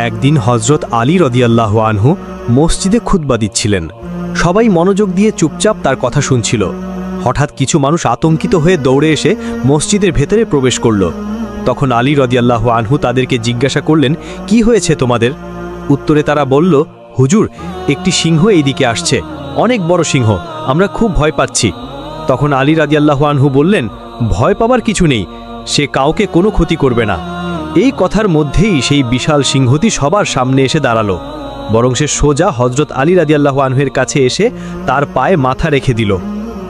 একদিন হজরত আলী রাদিয়াল্লাহু আনহু মসজিদে খুতবা দিচ্ছিলেন। সবাই মনোযোগ দিয়ে চুপচাপ তার কথা শুনছিল। হঠাৎ কিছু মানুষ আতঙ্কিত হয়ে দৌড়ে এসে মসজিদের ভেতরে প্রবেশ করল। তখন আলী রাদিয়াল্লাহু আনহু তাদেরকে জিজ্ঞাসা করলেন, কি হয়েছে তোমাদের? উত্তরে তারা বলল, হুজুর, একটি সিংহ এই দিকে আসছে, অনেক বড় সিংহ, আমরা খুব ভয় পাচ্ছি। তখন আলী রাদিয়াল্লাহু আনহু বললেন, ভয় পাবার কিছু নেই, সে কাউকে কোনো ক্ষতি করবে না। এই কথার মধ্যেই সেই বিশাল সিংহটি সবার সামনে এসে দাঁড়ালো। বরং সে সোজা হজরত আলী রাদিয়াল্লাহু আনহুর কাছে এসে তার পায়ে মাথা রেখে দিল।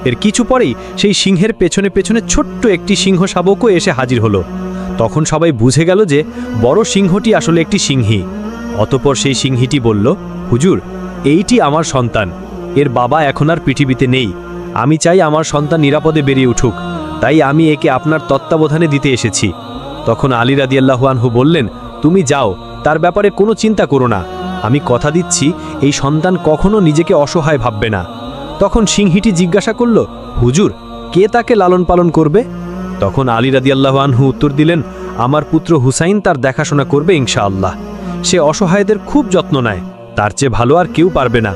এর কিছু পরেই সেই সিংহের পেছনে পেছনে ছোট্ট একটি সিংহ শাবকও এসে হাজির হলো। তখন সবাই বুঝে গেল যে বড় সিংহটি আসলে একটি সিংহী। অতঃপর সেই সিংহীটি বলল, হুজুর, এইটি আমার সন্তান, এর বাবা এখন আর পৃথিবীতে নেই। আমি চাই আমার সন্তান নিরাপদে বেরিয়ে উঠুক, তাই আমি একে আপনার তত্ত্বাবধানে দিতে এসেছি। তখন আলী রাদিয়াল্লাহু আনহু বললেন, তুমি যাও, তার ব্যাপারে কোনো চিন্তা করো না, আমি কথা দিচ্ছি এই সন্তান কখনো নিজেকে অসহায় ভাববে না। তখন সিংহীটি জিজ্ঞাসা করল, হুজুর, কে তাকে লালন পালন করবে? তখন আলী রাদিয়াল্লাহু আনহু উত্তর দিলেন, আমার পুত্র হুসাইন তার দেখাশোনা করবে ইনশাআল্লাহ। সে অসহায়দের খুব যত্ন নেয়, তার চেয়ে ভালো আর কেউ পারবে না।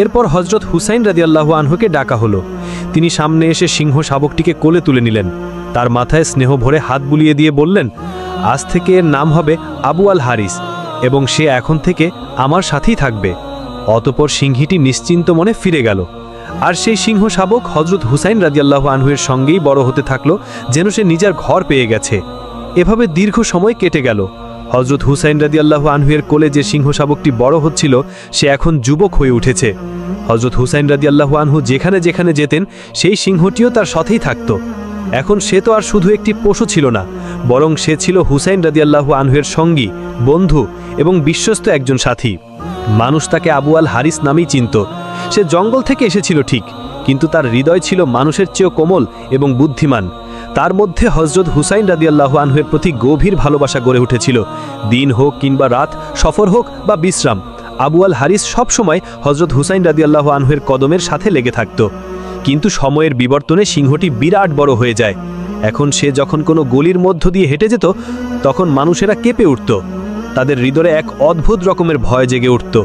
এরপর হজরত হুসাইন রাদিয়াল্লাহু আনহুকে ডাকা হলো। তিনি সামনে এসে সিংহ শাবকটিকে কোলে তুলে নিলেন। তার মাথায় স্নেহ ভরে হাত বুলিয়ে দিয়ে বললেন, আজ থেকে এর নাম হবে আবু আল হারিস এবং সে এখন থেকে আমার সাথেই থাকবে। অতঃপর সিংহীটি নিশ্চিন্ত মনে ফিরে গেল। আর সেই সিংহ শাবক হজরত হুসাইন রাদিয়াল্লাহু আনহুর সঙ্গেই বড় হতে থাকলো, যেন সে নিজের ঘর পেয়ে গেছে। এভাবে দীর্ঘ সময় কেটে গেল। হজরত হুসাইন রাদিয়াল্লাহু আনহুর কোলে যে সিংহ শাবকটি বড় হচ্ছিল, সে এখন যুবক হয়ে উঠেছে। হজরত হুসাইন রাদিয়াল্লাহু আনহু যেখানে যেখানে যেতেন, সেই সিংহটিও তার সাথেই থাকত। এখন সে তো আর শুধু একটি পশু ছিল না, বরং সে ছিল হুসাইন রাদিয়াল্লাহু আনহুর সঙ্গী, বন্ধু এবং বিশ্বস্ত একজন সাথী। মানুষ তাকে আবু আল হারিস নামেই চিনত। সে জঙ্গল থেকে এসেছিল ঠিক, কিন্তু তার হৃদয় ছিল মানুষের চেয়েও কোমল এবং বুদ্ধিমান। তার মধ্যে হজরত হুসাইন রাদিয়াল্লাহু আনহুর প্রতি গভীর ভালোবাসা গড়ে উঠেছিল। দিন হোক কিংবা রাত, সফর হোক বা বিশ্রাম, আবু আল হারিস সবসময় হজরত হুসাইন রাদিয়াল্লাহু আনহুর কদমের সাথে লেগে থাকত। কিন্তু সময়ের বিবর্তনে সিংহটি বিরাট বড় হয়ে যায়। এখন সে যখন কোনো গলির মধ্য দিয়ে হেঁটে যেত, তখন মানুষেরা কেঁপে উঠত। তাদের হৃদয়ে এক অদ্ভুত রকমের ভয় জেগে উঠত।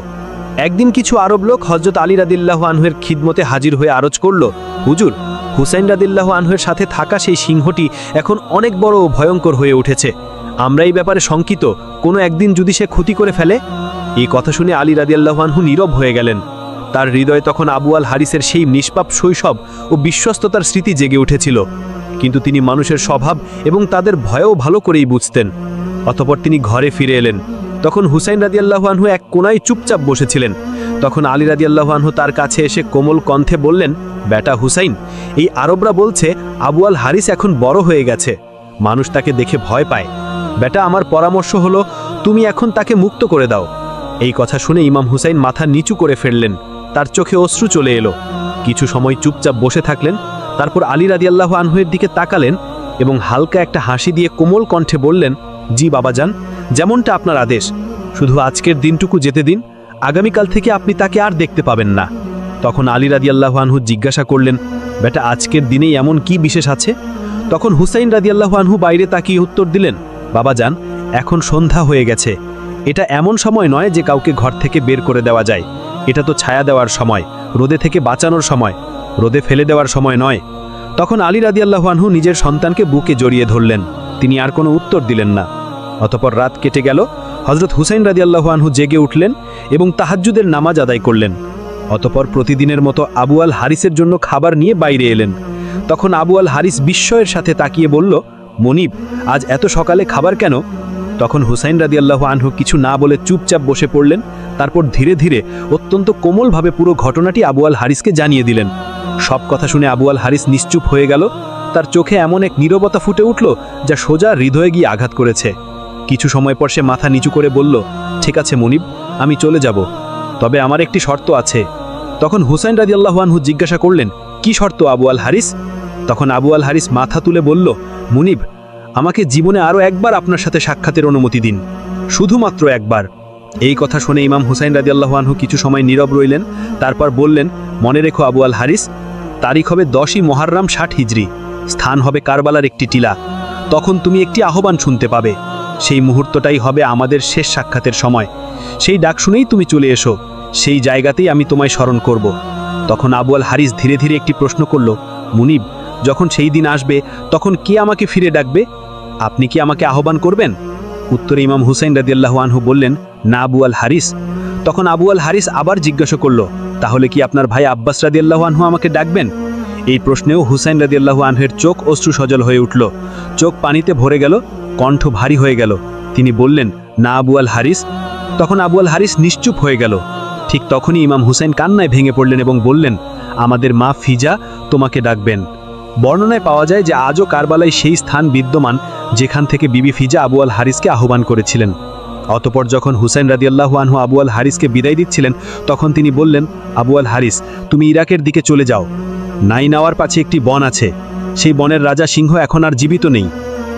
একদিন কিছু আরব লোক হজরত আলী রাদিয়াল্লাহু আনহুর খিদমতে হাজির হয়ে আরজ করল, হুজুর, হুসাইন রাদিয়াল্লাহু আনহুর সাথে থাকা সেই সিংহটি এখন অনেক বড় ও ভয়ঙ্কর হয়ে উঠেছে। আমরা এই ব্যাপারে শঙ্কিত, কোনো একদিন যদি সে ক্ষতি করে ফেলে। এই কথা শুনে আলী রাদিয়াল্লাহু আনহু নীরব হয়ে গেলেন। তার হৃদয়ে তখন আবু আল হারিসের সেই নিষ্পাপ শৈশব ও বিশ্বস্ততার স্মৃতি জেগে উঠেছিল। কিন্তু তিনি মানুষের স্বভাব এবং তাদের ভয়ও ভালো করেই বুঝতেন। অতঃপর তিনি ঘরে ফিরে এলেন। তখন হুসাইন রাদিয়াল্লাহু আনহু এক কোনায় চুপচাপ বসেছিলেন। তখন আলী রাদিয়াল্লাহু আনহু তার কাছে এসে কোমল কণ্ঠে বললেন, বেটা হুসাইন, এই আরবরা বলছে আবু আল হারিস এখন বড় হয়ে গেছে, মানুষ তাকে দেখে ভয় পায়। বেটা, আমার পরামর্শ হলো তুমি এখন তাকে মুক্ত করে দাও। এই কথা শুনে ইমাম হুসাইন মাথা নিচু করে ফেললেন। তার চোখে অশ্রু চলে এলো। কিছু সময় চুপচাপ বসে থাকলেন। তারপর আলী রাদিয়াল্লাহু আনহুর দিকে তাকালেন এবং হালকা একটা হাসি দিয়ে কোমল কণ্ঠে বললেন, জি বাবাজান, যেমনটা আপনার আদেশ। শুধু আজকের দিনটুকু যেতে দিন, আগামীকাল থেকে আপনি তাকে আর দেখতে পাবেন না। তখন আলী রাদিয়াল্লাহু আনহু জিজ্ঞাসা করলেন, বেটা, আজকের দিনেই এমন কি বিশেষ আছে? তখন হুসাইন রাদিয়াল্লাহু আনহু বাইরে তাকিয়ে উত্তর দিলেন, বাবাজান, এখন সন্ধ্যা হয়ে গেছে। এটা এমন সময় নয় যে কাউকে ঘর থেকে বের করে দেওয়া যায়। এটা তো ছায়া দেওয়ার সময়, রোদে থেকে বাঁচানোর সময়, রোদে ফেলে দেওয়ার সময় নয়। তখন আলী রাদিয়াল্লাহু আনহু নিজের সন্তানকে বুকে জড়িয়ে ধরলেন। তিনি আর কোনো উত্তর দিলেন না। অতঃপর রাত কেটে গেল। হজরত হুসাইন রাদিয়াল্লাহু আনহু জেগে উঠলেন এবং তাহাজ্জুদের নামাজ আদায় করলেন। অতঃপর প্রতিদিনের মতো আবু আল হারিসের জন্য খাবার নিয়ে বাইরে এলেন। তখন আবু আল হারিস বিস্ময়ের সাথে তাকিয়ে বলল, মনিব, আজ এত সকালে খাবার কেন? তখন হুসাইন রাদিয়াল্লাহু আনহু কিছু না বলে চুপচাপ বসে পড়লেন। তারপর ধীরে ধীরে অত্যন্ত কোমলভাবে পুরো ঘটনাটি আবু আল হারিসকে জানিয়ে দিলেন। সব কথা শুনে আবু আল হারিস নিশ্চুপ হয়ে গেল। তার চোখে এমন এক নীরবতা ফুটে উঠল যা সোজা হৃদয়ে গিয়ে আঘাত করেছে। কিছু সময় পর সে মাথা নিচু করে বলল, ঠিক আছে মনিব, আমি চলে যাব, তবে আমার একটি শর্ত আছে। তখন হুসাইন রাদিয়াল্লাহু আনহু জিজ্ঞাসা করলেন, কি শর্ত আবু আল হারিস? তখন আবু আল হারিস মাথা তুলে বলল, মুনিব, আমাকে জীবনে আরও একবার আপনার সাথে সাক্ষাতের অনুমতি দিন, শুধুমাত্র একবার। এই কথা শুনে ইমাম হুসাইন রাদিয়াল্লাহু আনহু কিছু সময় নীরব রইলেন। তারপর বললেন, মনে রেখো আবু আল হারিস, তারিখ হবে 10ই মুহররম 60 হিজরি, স্থান হবে কারবালার একটি টিলা। তখন তুমি একটি আহ্বান শুনতে পাবে। সেই মুহূর্তটাই হবে আমাদের শেষ সাক্ষাতের সময়। সেই ডাক শুনেই তুমি চলে এসো, সেই জায়গাতেই আমি তোমায় স্মরণ করব। তখন আবু আল হারিস ধীরে ধীরে একটি প্রশ্ন করল, মুনিব, যখন সেই দিন আসবে তখন কে আমাকে ফিরে ডাকবে? আপনি কি আমাকে আহ্বান করবেন? উত্তরে ইমাম হুসাইন রাদিয়াল্লাহু আনহু বললেন, না আবু আল হারিস। তখন আবু আল হারিস আবার জিজ্ঞাসা করল, তাহলে কি আপনার ভাই আব্বাস রাদিয়াল্লাহু আনহু আমাকে ডাকবেন? এই প্রশ্নেও হুসাইন রাদিয়াল্লাহু আনহুর চোখ অশ্রু সজল হয়ে উঠল, চোখ পানিতে ভরে গেল, কণ্ঠ ভারী হয়ে গেল। তিনি বললেন, না আবু আল হারিস। তখন আবু আল হারিস নিশ্চুপ হয়ে গেল। ঠিক তখনই ইমাম হুসাইন কান্নায় ভেঙে পড়লেন এবং বললেন, আমাদের মা ফিজা তোমাকে ডাকবেন। বর্ণনায় পাওয়া যায় যে আজও কারবালায় সেই স্থান বিদ্যমান যেখান থেকে বিবি ফিজা আবু আল হারিসকে আহ্বান করেছিলেন। অতপর যখন হুসাইন রাদিয়াল্লাহু আনহু আবু আল হারিসকে বিদায় দিচ্ছিলেন, তখন তিনি বললেন, আবু আল হারিস, তুমি ইরাকের দিকে চলে যাও। নাইনাওয়ার পাশে একটি বন আছে, সেই বনের রাজা সিংহ এখন আর জীবিত নেই,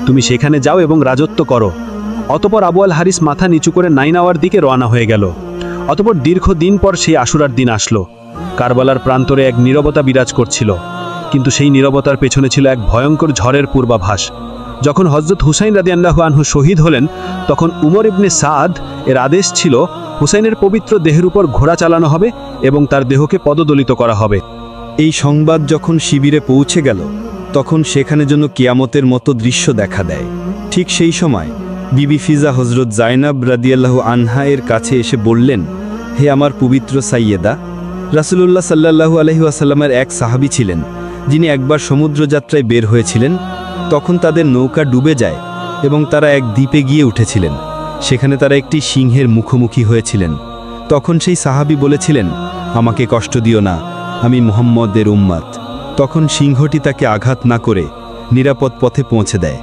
তুমি সেখানে যাও এবং রাজত্ব করো। অতপর আবু আল হারিস মাথা নিচু করে নাইনাওয়ার দিকে রওনা হয়ে গেল। অতপর দীর্ঘদিন পর সেই আশুরার দিন আসলো। কারবালার প্রান্তরে এক নীরবতা বিরাজ করছিল, কিন্তু সেই নীরবতার পেছনে ছিল এক ভয়ঙ্কর ঝড়ের পূর্বাভাস। যখন হযরত হুসাইন রাদিয়াল্লাহু আনহু শহীদ হলেন, তখন উমর ইবনে সাদ এর আদেশ ছিল হুসাইনের পবিত্র দেহের উপর ঘোড়া চালানো হবে এবং তার দেহকে পদদলিত করা হবে। এই সংবাদ যখন শিবিরে পৌঁছে গেল, তখন সেখানে যেন কিয়ামতের মতো দৃশ্য দেখা দেয়। ঠিক সেই সময় বিবি ফিজা হজরত জাইনাব রাদিয়াল্লাহু আনহা এর কাছে এসে বললেন, হে আমার পবিত্র সাইয়েদা, রাসূলুল্লাহ সাল্লাল্লাহু আলাইহি ওয়াসাল্লামের এক সাহাবী ছিলেন, যিনি একবার সমুদ্রযাত্রায় বের হয়েছিলেন। তখন তাদের নৌকা ডুবে যায় এবং তারা এক দ্বীপে গিয়ে উঠেছিলেন। সেখানে তারা একটি সিংহের মুখোমুখি হয়েছিলেন। তখন সেই সাহাবী বলেছিলেন, আমাকে কষ্ট দিও না, আমি মুহাম্মদের উম্মত। তখন সিংহটি তাকে আঘাত না করে নিরাপদ পথে পৌঁছে দেয়।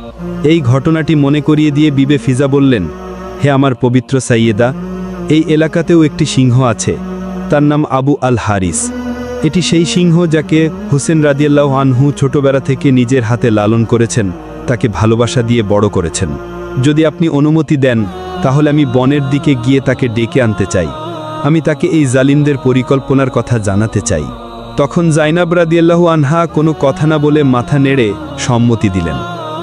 এই ঘটনাটি মনে করিয়ে দিয়ে বিবে ফিজা বললেন, হে আমার পবিত্র সাইয়েদা, এই এলাকাতেও একটি সিংহ আছে, তার নাম আবু আল হারিস। এটি সেই সিংহ যাকে হুসেন রাদিয়াল্লাহু আনহু ছোটবেলা থেকে নিজের হাতে লালন করেছেন, তাকে ভালোবাসা দিয়ে বড় করেছেন। যদি আপনি অনুমতি দেন, তাহলে আমি বনের দিকে গিয়ে তাকে ডেকে আনতে চাই। আমি তাকে এই জালিমদের পরিকল্পনার কথা জানাতে চাই। তখন জাইনাব রাদিয়াল্লাহু আনহা কোনো কথা না বলে মাথা নেড়ে সম্মতি দিলেন।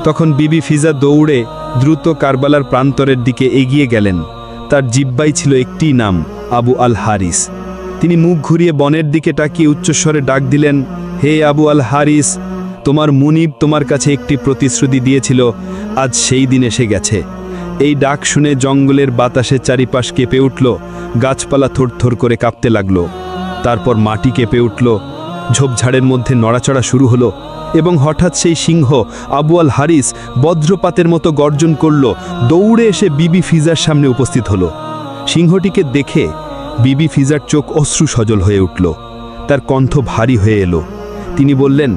তখন বিবি ফিজা দৌড়ে দ্রুত কারবালার প্রান্তরের দিকে এগিয়ে গেলেন। তার জিহ্বায় ছিল একটি নাম, আবু আল হারিস। তিনি মুখ ঘুরিয়ে বনের দিকে তাকিয়ে উচ্চস্বরে ডাক দিলেন, হে আবু আল হারিস, তোমার মুনিব তোমার কাছে একটি প্রতিশ্রুতি দিয়েছিল, আজ সেই দিন এসে গেছে। এই ডাক শুনে জঙ্গলের বাতাসে চারিপাশ কেঁপে উঠল, গাছপালা থরথর করে কাঁপতে লাগলো। তারপর মাটি কেঁপে উঠল, ঝোপঝাড়ের মধ্যে নড়াচড়া শুরু হলো এবং হঠাৎ সেই সিংহ আবু আল হারিস বজ্রপাতের মতো গর্জন করল, দৌড়ে এসে বিবি ফিজার সামনে উপস্থিত হলো। সিংহটিকে দেখে বিবি ফিজার চোখ অশ্রু সজল হয়ে উঠল, তার কণ্ঠ ভারী হয়ে এলো। তিনি বললেন,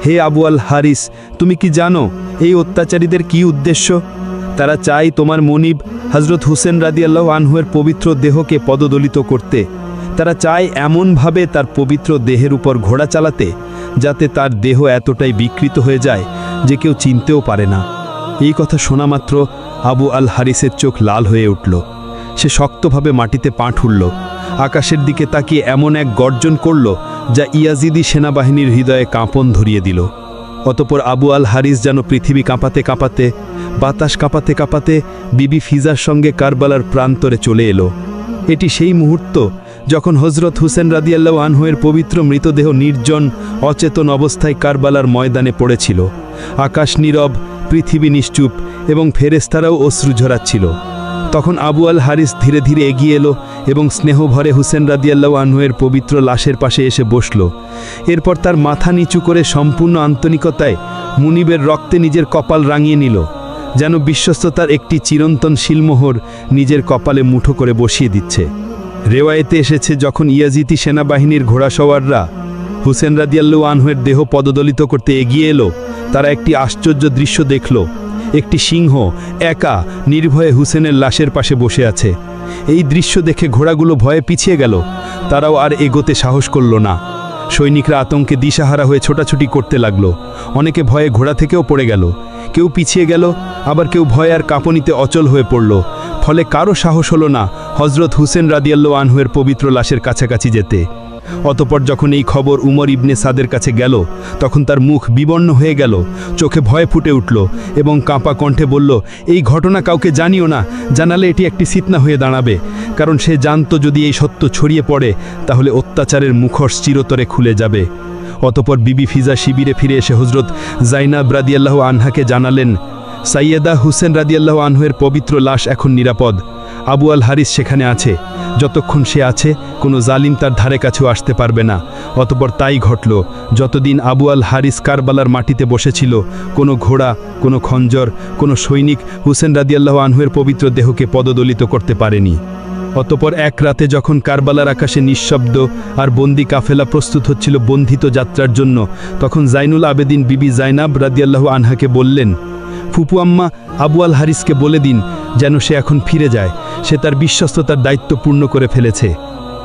হে আবু আল হারিস, তুমি কি জানো এই অত্যাচারীদের কি উদ্দেশ্য? তারা চায় তোমার মনিব হযরত হুসেন রাদিয়াল্লাহু আনহুর পবিত্র দেহকে পদদলিত করতে। তারা চায় এমনভাবে তার পবিত্র দেহের উপর ঘোড়া চালাতে, যাতে তার দেহ এতটাই বিকৃত হয়ে যায় যে কেউ চিনতেও পারে না। এই কথা শোনা মাত্র আবু আল হারিসের চোখ লাল হয়ে উঠল। সে শক্তভাবে মাটিতে পা ঠুলল, আকাশের দিকে তাকিয়ে এমন এক গর্জন করল যা ইয়াজিদি সেনাবাহিনীর হৃদয়ে কাঁপন ধরিয়ে দিল। অতপর আবু আল হারিস যেন পৃথিবী কাঁপাতে কাঁপাতে, বাতাস কাঁপাতে কাঁপাতে বিবি ফিজার সঙ্গে কারবালার প্রান্তরে চলে এলো। এটি সেই মুহূর্ত যখন হযরত হুসেন রাদিয়াল্লাহু আনহুর পবিত্র মৃতদেহ নির্জন অচেতন অবস্থায় কারবালার ময়দানে পড়েছিল। আকাশ নীরব, পৃথিবী নিশ্চুপ এবং ফেরেশতারাও অশ্রু ঝরাচ্ছিল। তখন আবু আল হারিস ধীরে ধীরে এগিয়ে এলো এবং স্নেহভরে হুসেন রাদিয়াল্লাহু আনহুর পবিত্র লাশের পাশে এসে বসল। এরপর তার মাথা নিচু করে সম্পূর্ণ আন্তরিকতায় মুনিবের রক্তে নিজের কপাল রাঙিয়ে নিল, যেন বিশ্বস্ততার একটি চিরন্তন শিলমোহর নিজের কপালে মুঠো করে বসিয়ে দিচ্ছে। রেওয়ায়েতে এসেছে, যখন ইয়াজিদি সেনাবাহিনীর ঘোড়াসওয়াররা হুসেন রাদিয়াল্লাহু আনহুর দেহ পদদলিত করতে এগিয়ে এলো, তারা একটি আশ্চর্য দৃশ্য দেখল। একটি সিংহ একা নির্ভয়ে হুসেনের লাশের পাশে বসে আছে। এই দৃশ্য দেখে ঘোড়াগুলো ভয়ে পিছিয়ে গেল, তারাও আর এগোতে সাহস করল না। সৈনিকরা আতঙ্কে দিশাহারা হয়ে ছোটাছুটি করতে লাগলো। অনেকে ভয়ে ঘোড়া থেকেও পড়ে গেল, কেউ পিছিয়ে গেল, আবার কেউ ভয়ে আর কাঁপুনিতে অচল হয়ে পড়ল। ফলে কারো সাহস হলো না হযরত হুসেন রাদিয়াল্লাহু আনহুর পবিত্র লাশের কাছাকাছি যেতে। অতঃপর যখন এই খবর উমর ইবনে সাদের কাছে গেল তখন তার মুখ বিবর্ণ হয়ে গেল, চোখে ভয় ফুটে উঠল এবং কাঁপা কণ্ঠে বলল, এই ঘটনা কাউকে জানিও না, জানালে এটি একটি ফিতনা হয়ে দাঁড়াবে। কারণ সে জানতো যদি এই সত্য ছড়িয়ে পড়ে তাহলে অত্যাচারের মুখোশ চিরতরে খুলে যাবে। অতঃপর বিবি ফিজা শিবিরে ফিরে এসে হযরত জাইনাব রাদিয়াল্লাহু আনহাকে জানালেন, সাইয়েদা হুসেন রাদিয়াল্লাহু আনহুর পবিত্র লাশ এখন নিরাপদ। আবু আল হারিস সেখানে আছে। যতক্ষণ সে আছে কোনো জালিম তার ধারে কাছেও আসতে পারবে না। অতঃপর তাই ঘটল। যতদিন আবু আল হারিস কারবালার মাটিতে বসেছিল, কোনো ঘোড়া, কোনো খঞ্জর, কোনো সৈনিক হুসেন রাদিয়াল্লাহু আনহুর পবিত্র দেহকে পদদলিত করতে পারেনি। অতঃপর এক রাতে যখন কারবালার আকাশে নিঃশব্দ আর বন্দি কাফেলা প্রস্তুত হচ্ছিল বন্ধিত যাত্রার জন্য, তখন জাইনুল আবেদিন বিবি জাইনাব রাদিয়াল্লাহু আনহাকে বললেন, ফুপু আম্মা, আবু আল হারিসকে বলে দিন যেন সে এখন ফিরে যায়, সে তার বিশ্বস্ততার দায়িত্ব পূর্ণ করে ফেলেছে।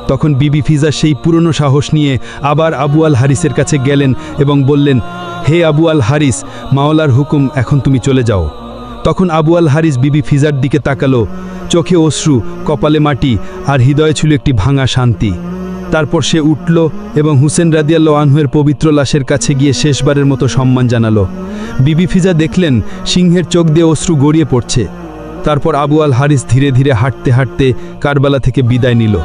তখন বিবি ফিজা সেই পুরনো সাহস নিয়ে আবার আবু আল হারিসের কাছে গেলেন এবং বললেন, হে আবু আল হারিস, মাওলার হুকুম, এখন তুমি চলে যাও। তখন আবু আল হারিস বিবি ফিজার দিকে তাকালো, চোখে অশ্রু, কপালে মাটি আর হৃদয়ে ছিল একটি ভাঙা শান্তি। তারপর সে উঠল এবং হুসেন রাদিয়াল্লাহু আনহুর পবিত্র লাশের কাছে গিয়ে শেষবারের মতো সম্মান জানালো। বিবি ফিজা দেখলেন সিংহের চোখ দিয়ে অশ্রু গড়িয়ে পড়ছে। তারপর আবু আল হারিস ধীরে ধীরে হাঁটতে হাঁটতে কারবালা থেকে বিদায় নিল।